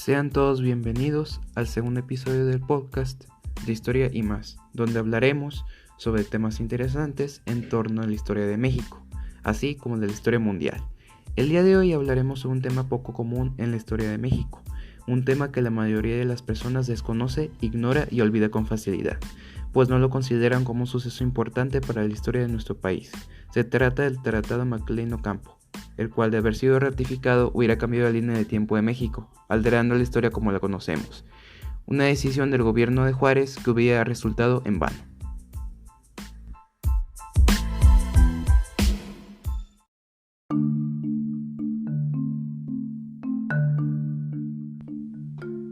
Sean todos bienvenidos al segundo episodio del podcast de Historia y más, donde hablaremos sobre temas interesantes en torno a la historia de México, así como de la historia mundial. El día de hoy hablaremos sobre un tema poco común en la historia de México, un tema que la mayoría de las personas desconoce, ignora y olvida con facilidad, pues no lo consideran como un suceso importante para la historia de nuestro país. Se trata del Tratado Maclean-Ocampo, el cual de haber sido ratificado hubiera cambiado la línea de tiempo de México, alterando la historia como la conocemos. Una decisión del gobierno de Juárez que hubiera resultado en vano.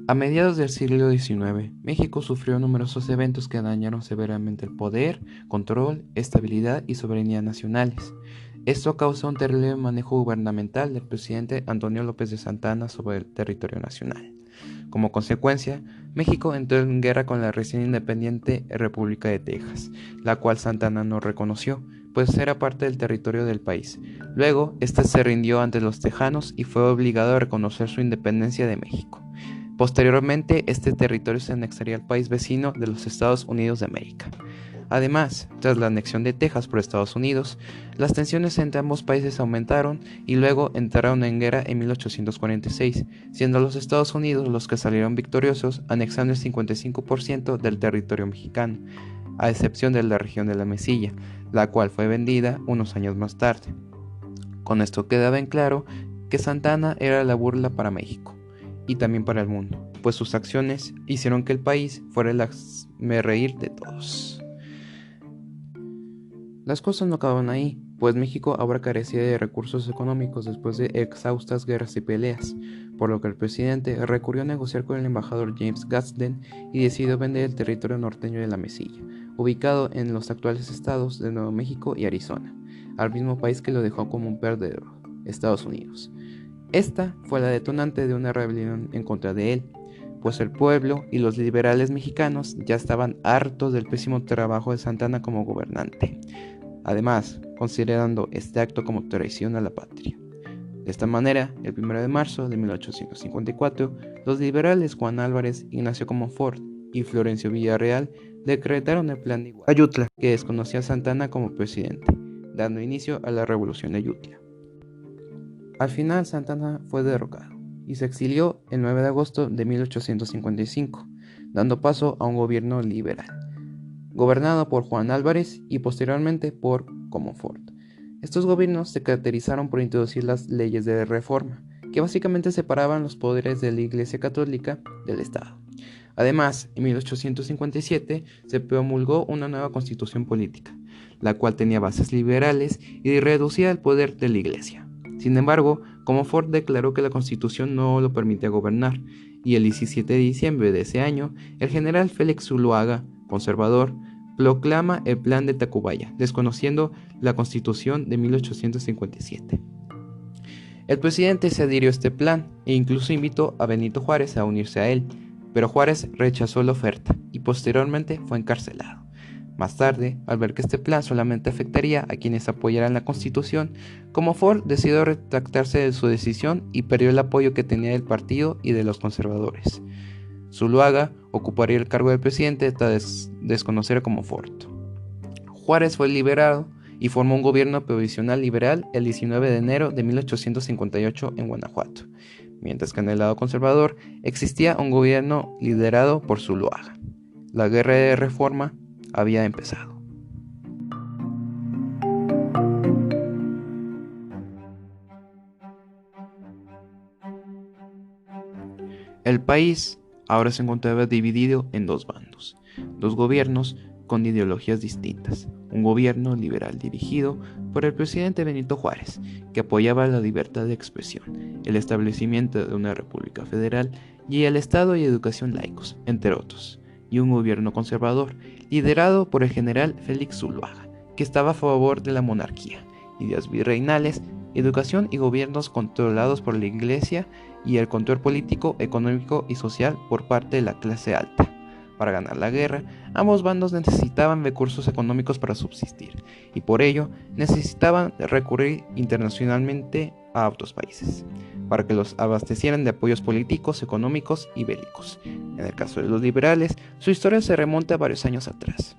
A mediados del siglo XIX, México sufrió numerosos eventos que dañaron severamente el poder, control, estabilidad y soberanía nacionales. Esto causó un terrible manejo gubernamental del presidente Antonio López de Santa Anna sobre el territorio nacional. Como consecuencia, México entró en guerra con la recién independiente República de Texas, la cual Santa Anna no reconoció, pues era parte del territorio del país. Luego, ésta se rindió ante los tejanos y fue obligado a reconocer su independencia de México. Posteriormente, este territorio se anexaría al país vecino de los Estados Unidos de América. Además, tras la anexión de Texas por Estados Unidos, las tensiones entre ambos países aumentaron y luego entraron en guerra en 1846, siendo los Estados Unidos los que salieron victoriosos, anexando el 55% del territorio mexicano, a excepción de la región de la Mesilla, la cual fue vendida unos años más tarde. Con esto quedaba en claro que Santa Anna era la burla para México y también para el mundo, pues sus acciones hicieron que el país fuera el hazmerreír de todos. Las cosas no acababan ahí, pues México ahora carecía de recursos económicos después de exhaustas guerras y peleas, por lo que el presidente recurrió a negociar con el embajador James Gadsden y decidió vender el territorio norteño de la Mesilla, ubicado en los actuales estados de Nuevo México y Arizona, al mismo país que lo dejó como un perdedor, Estados Unidos. Esta fue la detonante de una rebelión en contra de él, pues el pueblo y los liberales mexicanos ya estaban hartos del pésimo trabajo de Santa Anna como gobernante, además considerando este acto como traición a la patria. De esta manera, el 1 de marzo de 1854, los liberales Juan Álvarez, Ignacio Comonfort y Florencio Villarreal decretaron el Plan de Ayutla, que desconocía a Santa Anna como presidente, dando inicio a la Revolución de Ayutla. Al final, Santa Anna fue derrocado y se exilió el 9 de agosto de 1855, dando paso a un gobierno liberal, gobernado por Juan Álvarez y posteriormente por Comonfort. Estos gobiernos se caracterizaron por introducir las leyes de reforma, que básicamente separaban los poderes de la Iglesia Católica del Estado. Además, en 1857 se promulgó una nueva constitución política, la cual tenía bases liberales y reducía el poder de la Iglesia. Sin embargo, Comonfort declaró que la Constitución no lo permitía gobernar, y el 17 de diciembre de ese año, el general Félix Zuloaga, conservador, proclama el Plan de Tacubaya, desconociendo la Constitución de 1857. El presidente se adhirió a este plan e incluso invitó a Benito Juárez a unirse a él, pero Juárez rechazó la oferta y posteriormente fue encarcelado. Más tarde, al ver que este plan solamente afectaría a quienes apoyaran la Constitución, Comonfort decidió retractarse de su decisión y perdió el apoyo que tenía del partido y de los conservadores. Zuloaga ocuparía el cargo de presidente tras desconocer a Comonfort. Juárez fue liberado y formó un gobierno provisional liberal el 19 de enero de 1858 en Guanajuato, mientras que en el lado conservador existía un gobierno liderado por Zuloaga. La guerra de reforma había empezado. El país ahora se encontraba dividido en dos bandos, dos gobiernos con ideologías distintas. Un gobierno liberal dirigido por el presidente Benito Juárez, que apoyaba la libertad de expresión, el establecimiento de una república federal y el Estado y educación laicos, entre otros. Y un gobierno conservador, liderado por el general Félix Zuloaga, que estaba a favor de la monarquía, ideas virreinales, educación y gobiernos controlados por la Iglesia y el control político, económico y social por parte de la clase alta. Para ganar la guerra, ambos bandos necesitaban recursos económicos para subsistir, y por ello necesitaban recurrir internacionalmente a otros países. para que los abastecieran de apoyos políticos, económicos y bélicos. En el caso de los liberales, su historia se remonta a varios años atrás.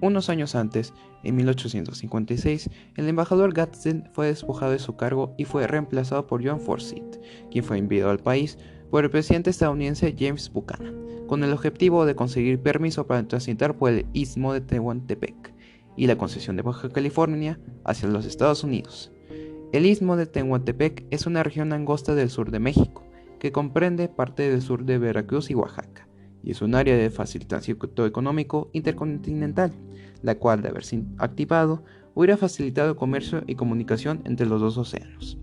Unos años antes, en 1856, el embajador Gadsden fue despojado de su cargo y fue reemplazado por John Forsyth, quien fue enviado al país por el presidente estadounidense James Buchanan, con el objetivo de conseguir permiso para transitar por el istmo de Tehuantepec y la concesión de Baja California hacia los Estados Unidos. El istmo de Tehuantepec es una región angosta del sur de México, que comprende parte del sur de Veracruz y Oaxaca, y es un área de facilitamiento económico intercontinental, la cual, de haberse activado, hubiera facilitado el comercio y comunicación entre los dos océanos.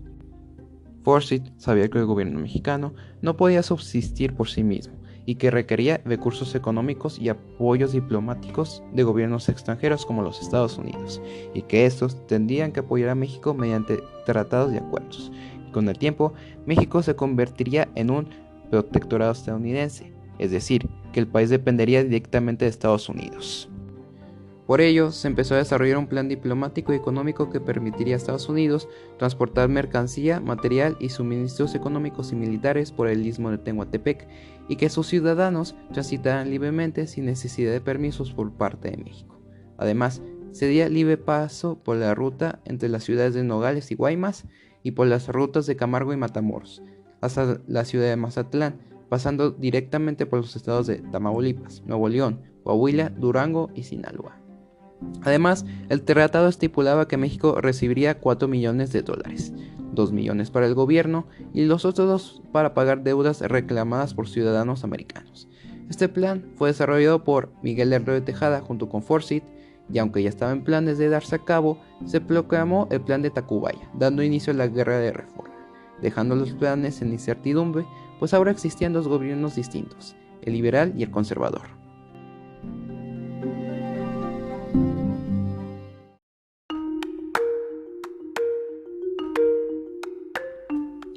Forsyth sabía que el gobierno mexicano no podía subsistir por sí mismo y que requería recursos económicos y apoyos diplomáticos de gobiernos extranjeros como los Estados Unidos, y que estos tendrían que apoyar a México mediante tratados y acuerdos. Y con el tiempo, México se convertiría en un protectorado estadounidense, es decir, que el país dependería directamente de Estados Unidos. Por ello, se empezó a desarrollar un plan diplomático y económico que permitiría a Estados Unidos transportar mercancía, material y suministros económicos y militares por el istmo de Tehuantepec y que sus ciudadanos transitaran libremente sin necesidad de permisos por parte de México. Además, se daría libre paso por la ruta entre las ciudades de Nogales y Guaymas y por las rutas de Camargo y Matamoros, hasta la ciudad de Mazatlán, pasando directamente por los estados de Tamaulipas, Nuevo León, Coahuila, Durango y Sinaloa. Además, el tratado estipulaba que México recibiría $4 millones, $2 millones para el gobierno y los otros 2 para pagar deudas reclamadas por ciudadanos americanos. Este plan fue desarrollado por Miguel Herrero de Tejada junto con Forsyth, y aunque ya estaba en planes de darse a cabo, se proclamó el Plan de Tacubaya, dando inicio a la Guerra de Reforma, dejando los planes en incertidumbre, pues ahora existían 2 gobiernos distintos, el liberal y el conservador.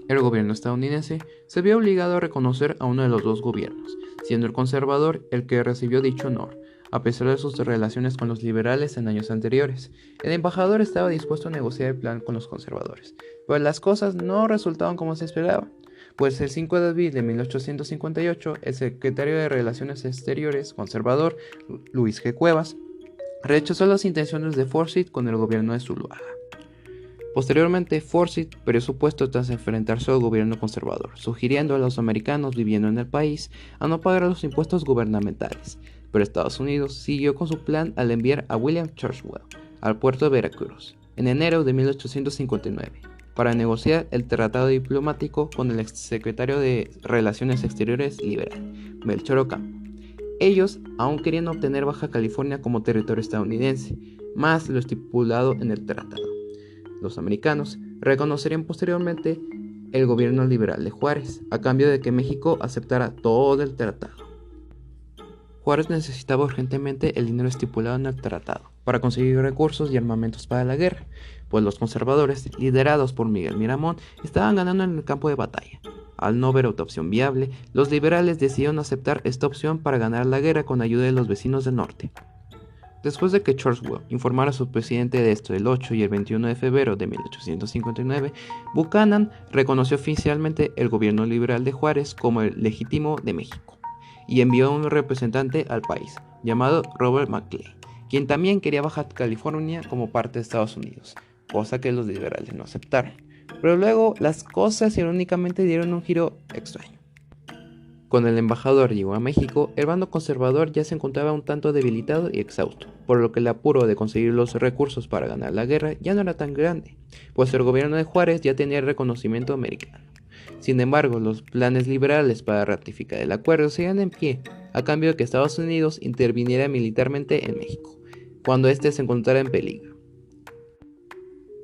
El gobierno estadounidense se vio obligado a reconocer a uno de los 2 gobiernos, siendo el conservador el que recibió dicho honor, a pesar de sus relaciones con los liberales en años anteriores. El embajador estaba dispuesto a negociar el plan con los conservadores, pero las cosas no resultaban como se esperaba, pues el 5 de abril de 1858, el secretario de Relaciones Exteriores conservador, Luis G. Cuevas, rechazó las intenciones de Forsyth con el gobierno de Zuluaga. Posteriormente, Forsyth perdió su puesto tras enfrentarse al gobierno conservador, sugiriendo a los americanos viviendo en el país a no pagar los impuestos gubernamentales, pero Estados Unidos siguió con su plan al enviar a William Churchill al puerto de Veracruz en enero de 1859 para negociar el tratado diplomático con el exsecretario de Relaciones Exteriores liberal, Melchor Ocampo. Ellos aún querían obtener Baja California como territorio estadounidense, más lo estipulado en el tratado. Los americanos reconocerían posteriormente el gobierno liberal de Juárez, a cambio de que México aceptara todo el tratado. Juárez necesitaba urgentemente el dinero estipulado en el tratado para conseguir recursos y armamentos para la guerra, pues los conservadores, liderados por Miguel Miramón, estaban ganando en el campo de batalla. Al no ver otra opción viable, los liberales decidieron aceptar esta opción para ganar la guerra con ayuda de los vecinos del norte. Después de que Churchill informara a su presidente de esto el 8 y el 21 de febrero de 1859, Buchanan reconoció oficialmente el gobierno liberal de Juárez como el legítimo de México y envió a un representante al país, llamado Robert McClellan, quien también quería Baja California como parte de Estados Unidos, cosa que los liberales no aceptaron. Pero luego las cosas irónicamente dieron un giro extraño. Cuando el embajador llegó a México, el bando conservador ya se encontraba un tanto debilitado y exhausto, por lo que el apuro de conseguir los recursos para ganar la guerra ya no era tan grande, pues el gobierno de Juárez ya tenía el reconocimiento americano. Sin embargo, los planes liberales para ratificar el acuerdo seguían en pie, a cambio de que Estados Unidos interviniera militarmente en México, cuando éste se encontrara en peligro.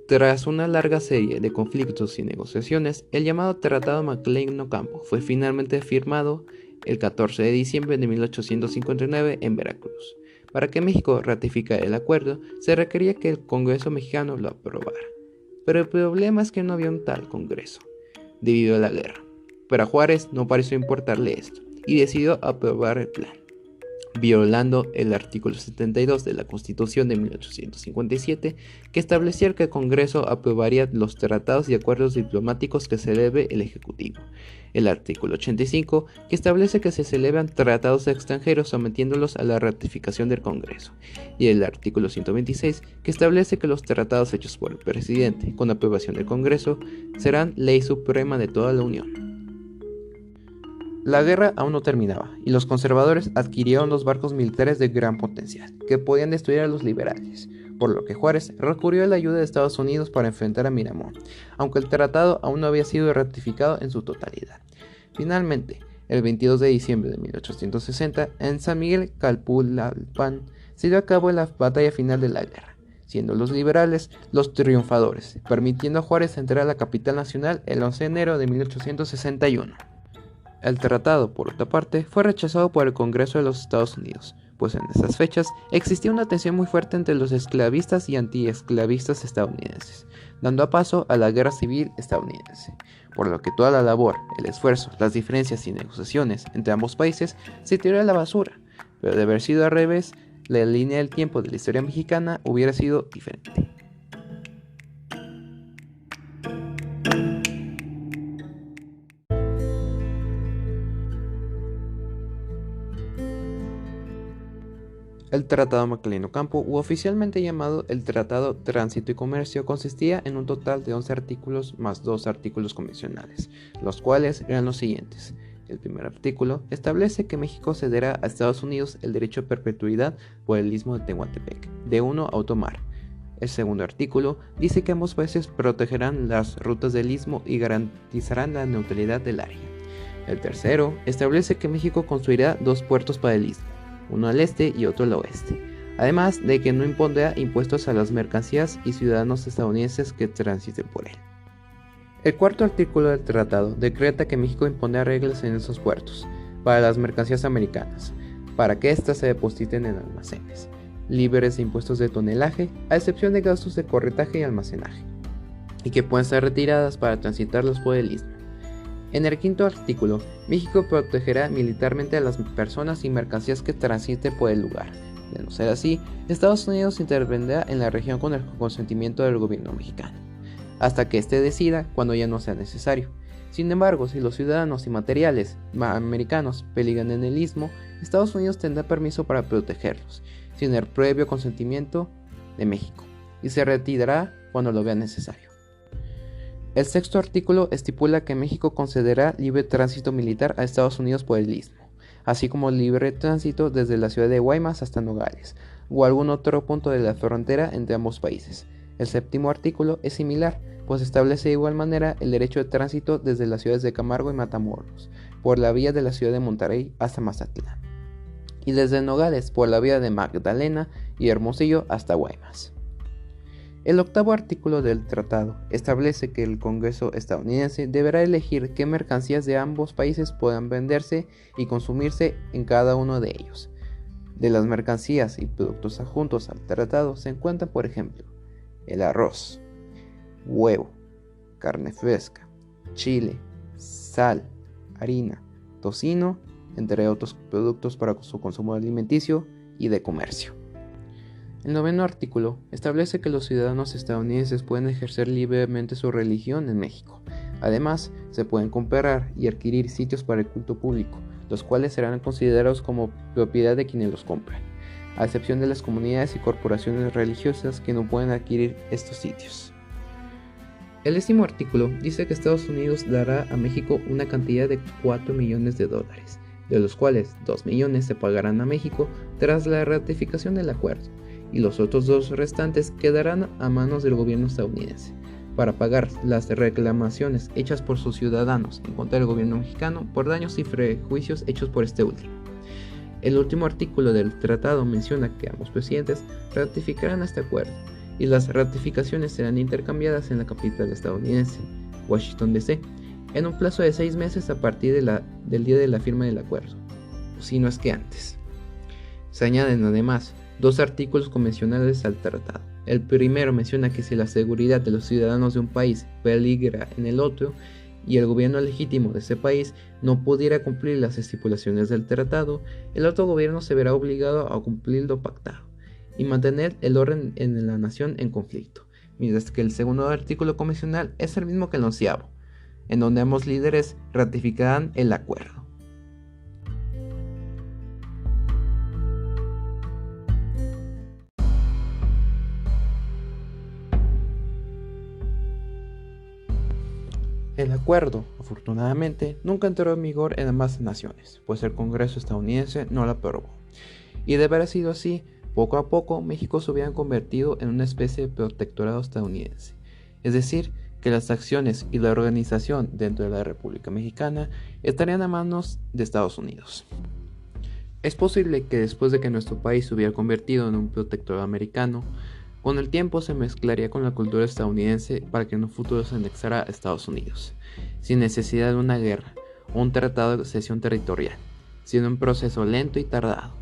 Tras una larga serie de conflictos y negociaciones, el llamado Tratado McClellan-Ocampo fue finalmente firmado el 14 de diciembre de 1859 en Veracruz. Para que México ratificara el acuerdo, se requería que el Congreso mexicano lo aprobara. Pero el problema es que no había un tal Congreso, debido a la guerra. Pero a Juárez no pareció importarle esto, y decidió aprobar el plan. violando el artículo 72 de la Constitución de 1857, que establecía que el Congreso aprobaría los tratados y acuerdos diplomáticos que celebre el Ejecutivo. El artículo 85, que establece que se celebran tratados extranjeros sometiéndolos a la ratificación del Congreso. Y el artículo 126, que establece que los tratados hechos por el presidente con aprobación del Congreso serán ley suprema de toda la Unión. La guerra aún no terminaba, y los conservadores adquirieron los barcos militares de gran potencial, que podían destruir a los liberales, por lo que Juárez recurrió a la ayuda de Estados Unidos para enfrentar a Miramón, aunque el tratado aún no había sido ratificado en su totalidad. Finalmente, el 22 de diciembre de 1860, en San Miguel Calpulalpan, se dio a cabo la batalla final de la guerra, siendo los liberales los triunfadores, permitiendo a Juárez entrar a la capital nacional el 11 de enero de 1861. El tratado, por otra parte, fue rechazado por el Congreso de los Estados Unidos, pues en esas fechas existía una tensión muy fuerte entre los esclavistas y antiesclavistas estadounidenses, dando paso a la Guerra Civil estadounidense, por lo que toda la labor, el esfuerzo, las diferencias y negociaciones entre ambos países se tiró a la basura, pero de haber sido al revés, la línea del tiempo de la historia mexicana hubiera sido diferente. El Tratado McLean-Ocampo, u oficialmente llamado el Tratado Tránsito y Comercio, consistía en un total de 11 artículos más 2 artículos convencionales, los cuales eran los siguientes. El primer artículo establece que México cederá a Estados Unidos el derecho a perpetuidad por el istmo de Tehuantepec, de 1 a Otomar. El segundo artículo dice que ambos países protegerán las rutas del istmo y garantizarán la neutralidad del área. El tercero establece que México construirá 2 puertos para el istmo, uno al este y otro al oeste, además de que no impondrá impuestos a las mercancías y ciudadanos estadounidenses que transiten por él. El cuarto artículo del tratado decreta que México impondrá reglas en esos puertos para las mercancías americanas, para que éstas se depositen en almacenes, libres de impuestos de tonelaje, a excepción de gastos de corretaje y almacenaje, y que puedan ser retiradas para transitarlos por el istmo. En el quinto artículo, México protegerá militarmente a las personas y mercancías que transiten por el lugar. De no ser así, Estados Unidos intervendrá en la región con el consentimiento del gobierno mexicano, hasta que éste decida cuando ya no sea necesario. Sin embargo, si los ciudadanos y materiales americanos peligran en el istmo, Estados Unidos tendrá permiso para protegerlos, sin el previo consentimiento de México, y se retirará cuando lo vea necesario. El sexto artículo estipula que México concederá libre tránsito militar a Estados Unidos por el istmo, así como libre tránsito desde la ciudad de Guaymas hasta Nogales, o algún otro punto de la frontera entre ambos países. El séptimo artículo es similar, pues establece de igual manera el derecho de tránsito desde las ciudades de Camargo y Matamoros, por la vía de la ciudad de Monterrey hasta Mazatlán, y desde Nogales por la vía de Magdalena y Hermosillo hasta Guaymas. El octavo artículo del tratado establece que el Congreso estadounidense deberá elegir qué mercancías de ambos países puedan venderse y consumirse en cada uno de ellos. De las mercancías y productos adjuntos al tratado se encuentran, por ejemplo, el arroz, huevo, carne fresca, chile, sal, harina, tocino, entre otros productos para su consumo alimenticio y de comercio. El noveno artículo establece que los ciudadanos estadounidenses pueden ejercer libremente su religión en México. Además, se pueden comprar y adquirir sitios para el culto público, los cuales serán considerados como propiedad de quienes los compran, a excepción de las comunidades y corporaciones religiosas que no pueden adquirir estos sitios. El décimo artículo dice que Estados Unidos dará a México una cantidad de $4 millones, de los cuales 2 millones se pagarán a México tras la ratificación del acuerdo, y los otros 2 restantes quedarán a manos del gobierno estadounidense, para pagar las reclamaciones hechas por sus ciudadanos en contra del gobierno mexicano por daños y prejuicios hechos por este último. El último artículo del tratado menciona que ambos presidentes ratificarán este acuerdo, y las ratificaciones serán intercambiadas en la capital estadounidense, Washington D.C., en un plazo de 6 meses a partir del día de la firma del acuerdo, o si no es que antes. Se añaden además 2 artículos convencionales al tratado. El primero menciona que si la seguridad de los ciudadanos de un país peligra en el otro y el gobierno legítimo de ese país no pudiera cumplir las estipulaciones del tratado, el otro gobierno se verá obligado a cumplir lo pactado y mantener el orden en la nación en conflicto, mientras que el segundo artículo convencional es el mismo que el 11º, en donde ambos líderes ratificarán el acuerdo. El acuerdo, afortunadamente, nunca entró en vigor en ambas naciones, pues el Congreso estadounidense no lo aprobó. Y de haber sido así, poco a poco México se hubiera convertido en una especie de protectorado estadounidense, es decir, que las acciones y la organización dentro de la República Mexicana estarían a manos de Estados Unidos. Es posible que después de que nuestro país se hubiera convertido en un protectorado americano, con el tiempo se mezclaría con la cultura estadounidense para que en un futuro se anexara a Estados Unidos, sin necesidad de una guerra o un tratado de cesión territorial, siendo un proceso lento y tardado,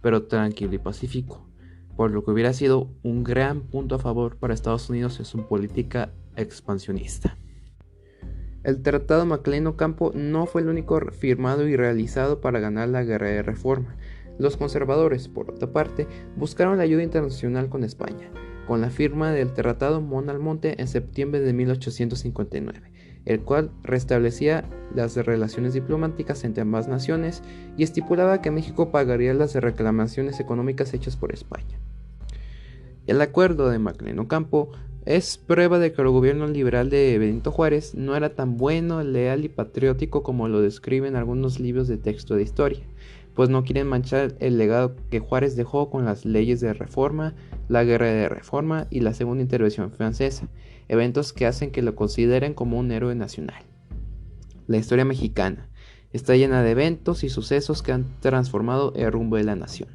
pero tranquilo y pacífico, por lo que hubiera sido un gran punto a favor para Estados Unidos en su política expansionista. El Tratado McLean-Ocampo no fue el único firmado y realizado para ganar la guerra de reforma. Los conservadores, por otra parte, buscaron la ayuda internacional con España, con la firma del Tratado Mon-Almonte en septiembre de 1859, el cual restablecía las relaciones diplomáticas entre ambas naciones y estipulaba que México pagaría las reclamaciones económicas hechas por España. El acuerdo de McLean-Ocampo es prueba de que el gobierno liberal de Benito Juárez no era tan bueno, leal y patriótico como lo describen algunos libros de texto de historia, pues no quieren manchar el legado que Juárez dejó con las leyes de reforma, la guerra de reforma y la segunda intervención francesa, eventos que hacen que lo consideren como un héroe nacional. La historia mexicana está llena de eventos y sucesos que han transformado el rumbo de la nación.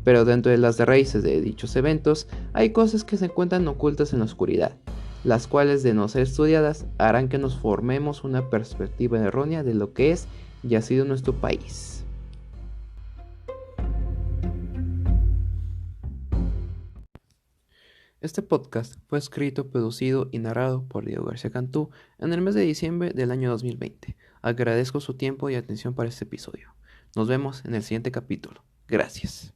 Pero dentro de las raíces de dichos eventos hay cosas que se encuentran ocultas en la oscuridad, las cuales de no ser estudiadas harán que nos formemos una perspectiva errónea de lo que es y ha sido nuestro país. Este podcast fue escrito, producido y narrado por Diego García Cantú en el mes de diciembre del año 2020. Agradezco su tiempo y atención para este episodio. Nos vemos en el siguiente capítulo. Gracias.